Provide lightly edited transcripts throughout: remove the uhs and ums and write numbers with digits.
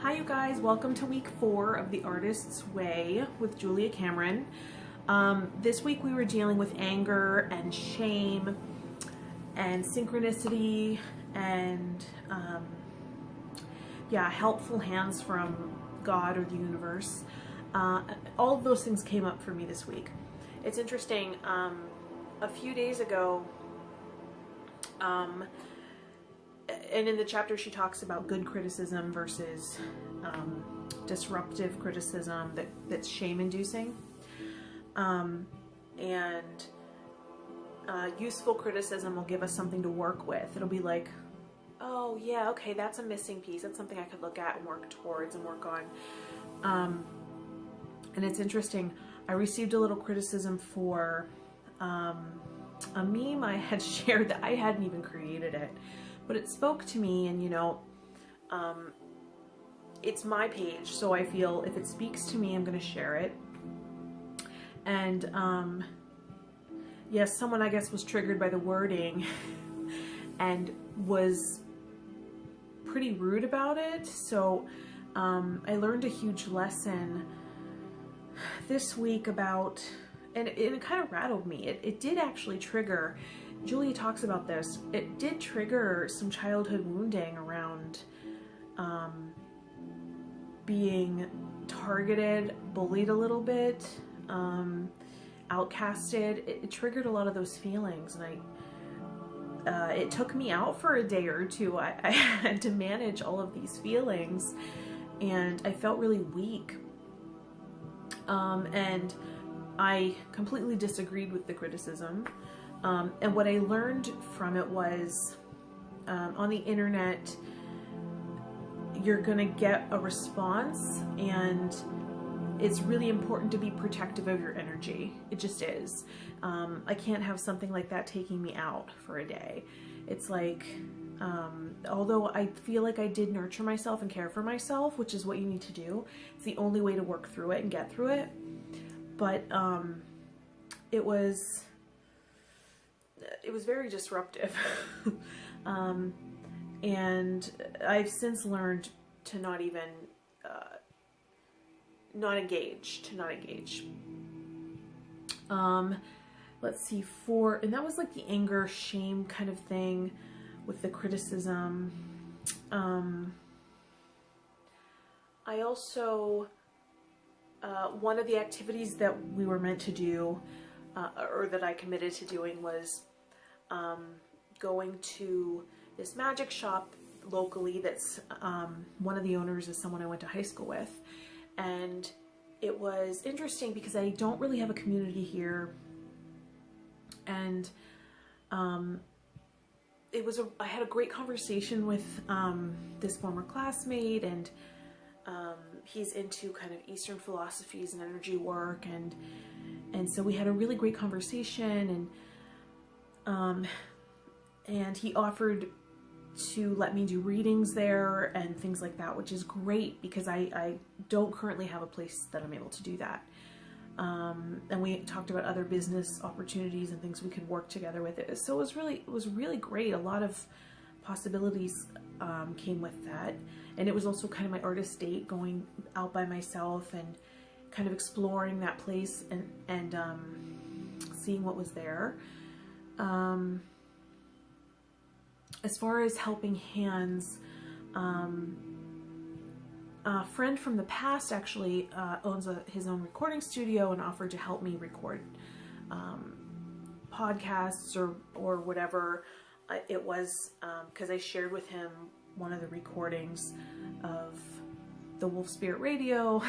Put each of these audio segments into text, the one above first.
Hi you guys, welcome to week 4 of The Artist's Way with Julia Cameron. This week we were dealing with anger and shame and synchronicity and helpful hands from God or the universe. All of those things came up for me this week. It's interesting, a few days ago, and in the chapter she talks about good criticism versus disruptive criticism that's shame-inducing, and useful criticism will give us something to work with. It'll be like, oh yeah, okay, that's a missing piece. That's something I could look at and work towards and work on. And it's interesting, I received a little criticism for a meme I had shared that I hadn't even created it. But it spoke to me, and it's my page, so I feel if it speaks to me, I'm going to share it. And yes, someone I guess was triggered by the wording and was pretty rude about it. So I learned a huge lesson this week about, and it kind of rattled me. It did actually trigger. Julia talks about this. It did trigger some childhood wounding around being targeted, bullied a little bit, outcasted. It triggered a lot of those feelings, and it took me out for a day or two. I had to manage all of these feelings, and I felt really weak. And I completely disagreed with the criticism. And what I learned from it was, on the internet, you're gonna get a response, and it's really important to be protective of your energy. It just is. I can't have something like that taking me out for a day. It's like, although I feel like I did nurture myself and care for myself, which is what you need to do, it's the only way to work through it and get through it. But it was very disruptive. And I've since learned to not even, not engage. Let's see, and that was like the anger, shame kind of thing with the criticism. I also, one of the activities that we were meant to do, or that I committed to doing, was going to this magic shop locally that's, one of the owners is someone I went to high school with. And it was interesting because I don't really have a community here. And I had a great conversation with this former classmate, and he's into kind of Eastern philosophies and energy work, and so we had a really great conversation, and he offered to let me do readings there and things like that, which is great because I don't currently have a place that I'm able to do that. And we talked about other business opportunities and things we could work together with it. So it was really great. A lot of possibilities came with that. And it was also kind of my artist date, going out by myself and kind of exploring that place and seeing what was there. As far as helping hands, a friend from the past actually owns his own recording studio and offered to help me record podcasts or whatever it was, because I shared with him one of the recordings of the Wolf Spirit Radio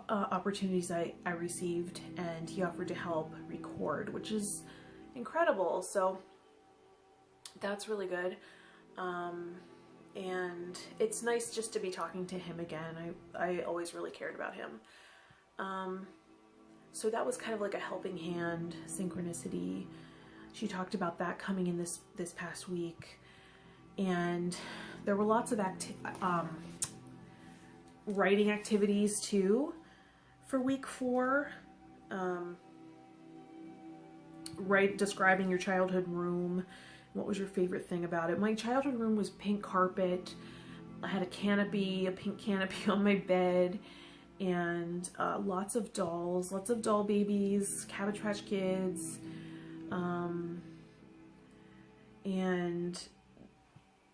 opportunities I received, and he offered to help record, which is incredible. So that's really good. And it's nice just to be talking to him again. I always really cared about him. So that was kind of like a helping hand, synchronicity. She talked about that coming in this past week. And there were lots of writing activities too for week 4. Describing your childhood room. What was your favorite thing about it? My childhood room was pink carpet, I had a canopy, a pink canopy on my bed, and lots of dolls, lots of doll babies, Cabbage Patch Kids, and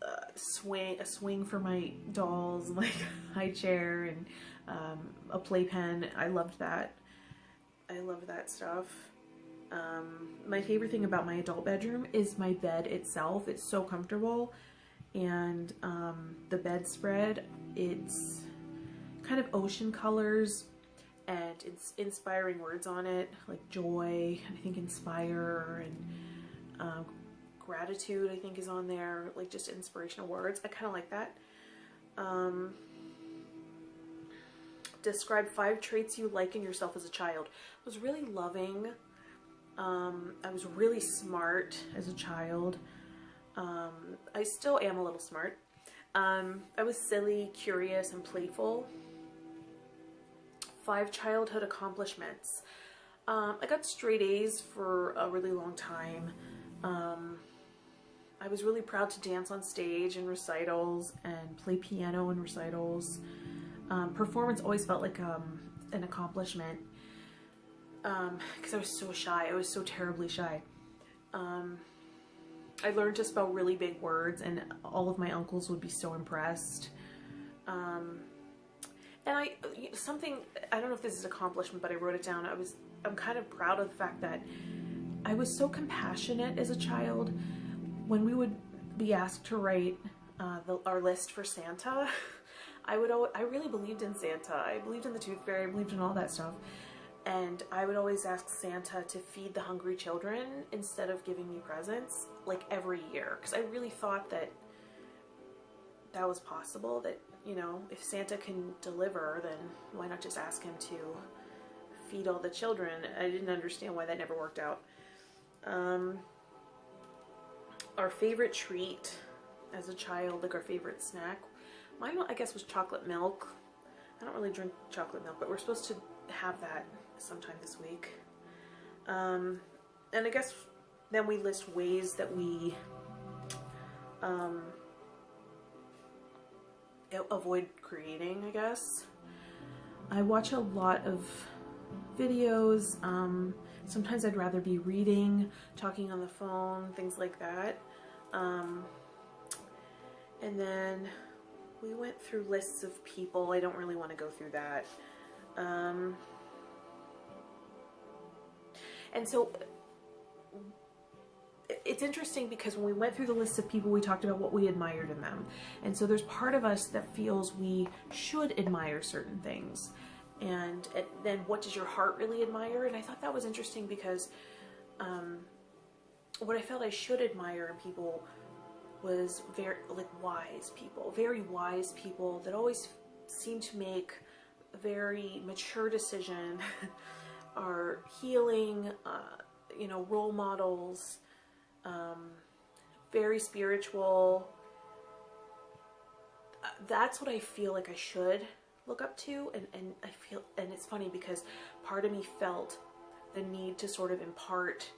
a swing for my dolls, like a high chair, and a playpen. I loved that. I loved that stuff. My favorite thing about my adult bedroom is my bed itself. It's so comfortable, and the bedspread, it's kind of ocean colors, and it's inspiring words on it, like joy, I think inspire, and gratitude, I think, is on there, like just inspirational words. I kind of like that. Describe 5 traits you like in yourself as a child. I was really loving. I was really smart as a child. I still am a little smart. I was silly, curious, and playful. 5 childhood accomplishments. I got straight A's for a really long time. I was really proud to dance on stage in recitals and play piano in recitals. Performance always felt like an accomplishment, because I was so shy. I was so terribly shy. I learned to spell really big words, and all of my uncles would be so impressed. And something, I don't know if this is an accomplishment, but I wrote it down. I'm kind of proud of the fact that I was so compassionate as a child. When we would be asked to write our list for Santa, I really believed in Santa. I believed in the Tooth Fairy. I believed in all that stuff. And I would always ask Santa to feed the hungry children instead of giving me presents, like every year. Because I really thought that that was possible, that, you know, if Santa can deliver, then why not just ask him to feed all the children? I didn't understand why that never worked out. Our favorite treat as a child, like our favorite snack, mine, I guess, was chocolate milk. I don't really drink chocolate milk, but we're supposed to have that sometime this week. And I guess then we list ways that we avoid creating, I guess. I watch a lot of videos. Sometimes I'd rather be reading, talking on the phone, things like that. And then we went through lists of people. I don't really want to go through that. And so it's interesting because when we went through the list of people, we talked about what we admired in them. And so there's part of us that feels we should admire certain things. And then what does your heart really admire? And I thought that was interesting because what I felt I should admire in people was very, like, very wise people that always seem to make a very mature decision, are healing, you know, role models, very spiritual. That's what I feel like I should look up to, and I feel, and it's funny because part of me felt the need to sort of impart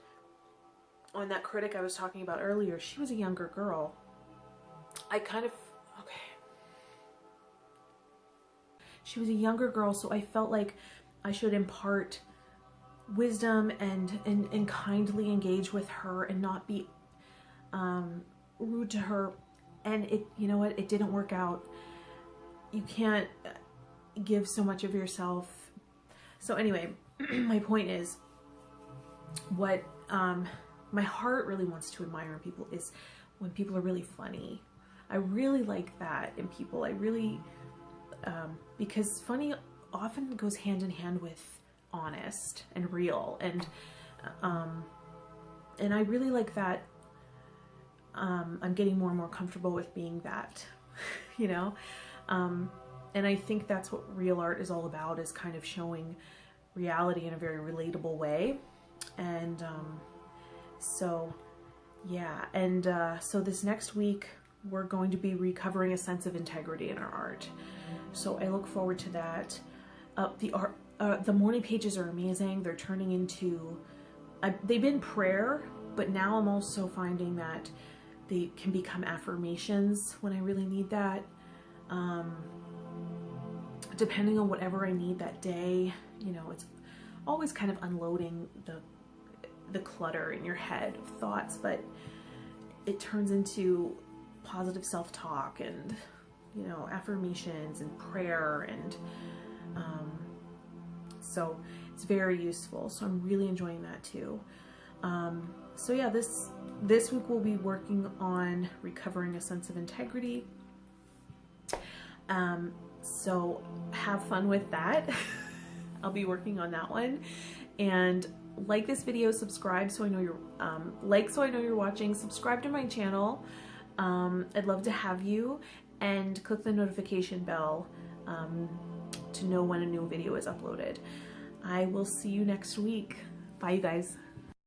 on that critic I was talking about earlier. She was a younger girl. She was a younger girl, so I felt like I should impart wisdom and kindly engage with her and not be rude to her. And it, you know what, it didn't work out. You can't give so much of yourself. So anyway, my point is, what my heart really wants to admire in people is when people are really funny. I really like that in people. I really, because funny often goes hand in hand with honest and real, and I really like that. I'm getting more and more comfortable with being that, you know, and I think that's what real art is all about, is kind of showing reality in a very relatable way. And so yeah, and so this next week we're going to be recovering a sense of integrity in our art, so I look forward to that. The morning pages are amazing. They're turning into, they've been prayer, but now I'm also finding that they can become affirmations when I really need that. depending on whatever I need that day. You know, it's always kind of unloading the clutter in your head of thoughts, but it turns into positive self-talk and, you know, affirmations and prayer, and so it's very useful. So I'm really enjoying that too. So yeah, this week we'll be working on recovering a sense of integrity. So have fun with that. I'll be working on that one. And like this video, subscribe so I know you're so I know you're watching. Subscribe to my channel. I'd love to have you, and click the notification bell to know when a new video is uploaded. I will see you next week. Bye, you guys.